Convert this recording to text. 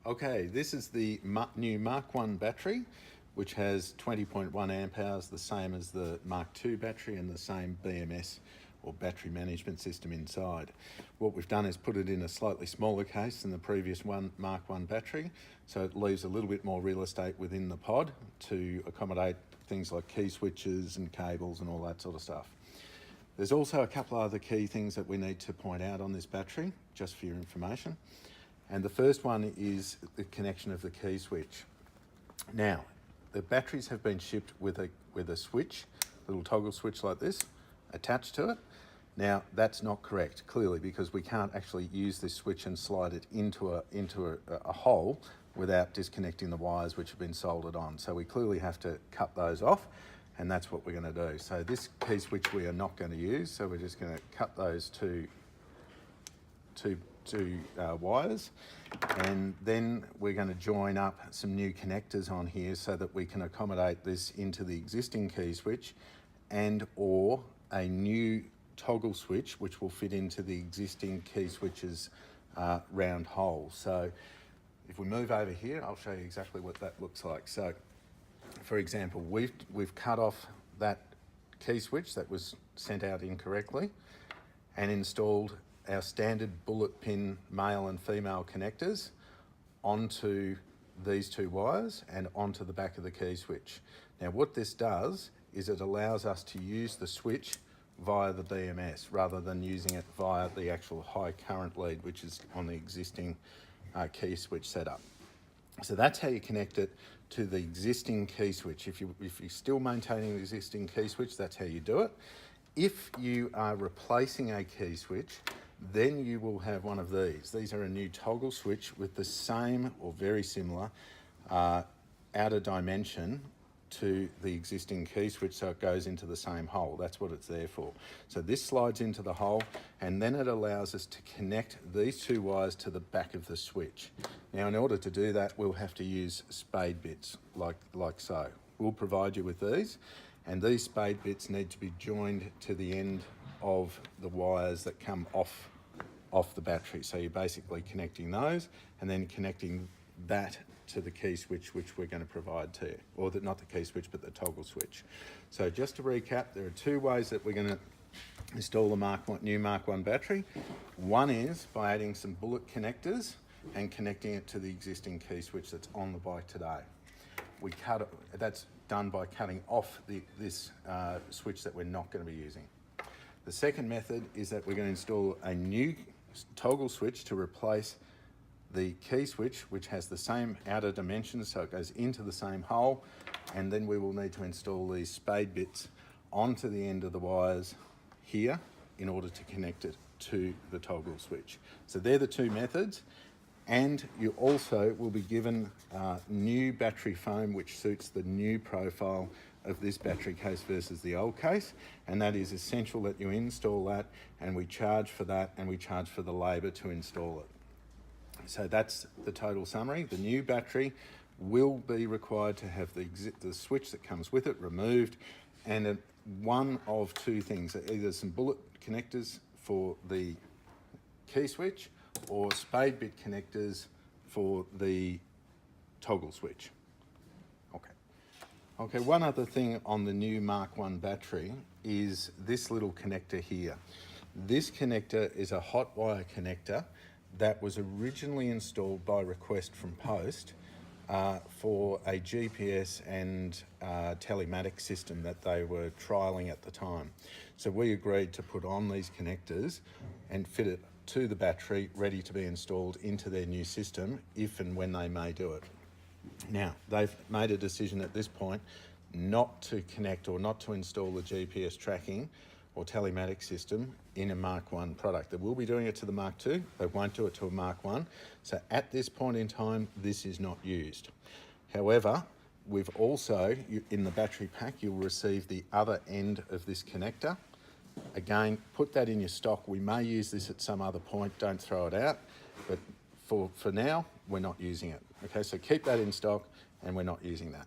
Okay, this is the new Mark 1 battery, which has 20.1 amp hours, the same as the Mark 2 battery and the same BMS or battery management system inside. What we've done is put it in a slightly smaller case than the previous Mark 1 battery, so it leaves a little bit more real estate within the pod to accommodate things like key switches and cables and all that sort of stuff. There's also a couple of other key things that we need to point out on this battery, just for your information. And the first one is the connection of the key switch. Now, the batteries have been shipped with a switch, a little toggle switch like this, attached to it. Now, that's not correct, clearly, because we can't actually use this switch and slide it into a hole without disconnecting the wires which have been soldered on. So we clearly have to cut those off, and that's what we're going to do. So this key switch we are not going to use, so we're just going to cut those two wires, and then we're going to join up some new connectors on here so that we can accommodate this into the existing key switch and or a new toggle switch which will fit into the existing key switch's round hole. So if we move over here, I'll show you exactly what that looks like. So for example, we've cut off that key switch that was sent out incorrectly and installed our standard bullet pin male and female connectors onto these two wires and onto the back of the key switch. Now what this does is it allows us to use the switch via the BMS rather than using it via the actual high current lead which is on the existing key switch setup. So that's how you connect it to the existing key switch. If you're still maintaining the existing key switch, that's how you do it. If you are replacing a key switch, then you will have one of these. These are a new toggle switch with the same or very similar outer dimension to the existing key switch, so it goes into the same hole. That's what it's there for. So this slides into the hole, and then it allows us to connect these two wires to the back of the switch. Now, in order to do that, we'll have to use spade bits like so. We'll provide you with these, and these spade bits need to be joined to the end of the wires that come off the battery. So you're basically connecting those and then connecting that to the key switch which we're going to provide to you, or not the key switch but the toggle switch. So just to recap, there are two ways that we're going to install the new Mark 1 battery. One is by adding some bullet connectors and connecting it to the existing key switch that's on the bike today. That's done by cutting off this switch that we're not going to be using. The second method is that we're going to install a new toggle switch to replace the key switch, which has the same outer dimensions, so it goes into the same hole, and then we will need to install these spade bits onto the end of the wires here in order to connect it to the toggle switch. So they're the two methods, and you also will be given new battery foam which suits the new profile of this battery case versus the old case, and that is essential that you install that, and we charge for that, and we charge for the labour to install it. So that's the total summary. The new battery will be required to have the switch that comes with it removed, and one of two things, either some bullet connectors for the key switch or spade bit connectors for the toggle switch. Okay, one other thing on the new Mark 1 battery is this little connector here. This connector is a hot wire connector that was originally installed by request from Post for a GPS and telematics system that they were trialling at the time. So we agreed to put on these connectors and fit it to the battery ready to be installed into their new system if and when they may do it. Now, they've made a decision at this point not to connect or not to install the GPS tracking or telematics system in a Mark 1 product. They will be doing it to the Mark 2, they won't do it to a Mark 1. So at this point in time, this is not used. However, we've also, in the battery pack, you'll receive the other end of this connector. Again, put that in your stock. We may use this at some other point, don't throw it out, but for now, we're not using it. Okay, so keep that in stock, and we're not using that.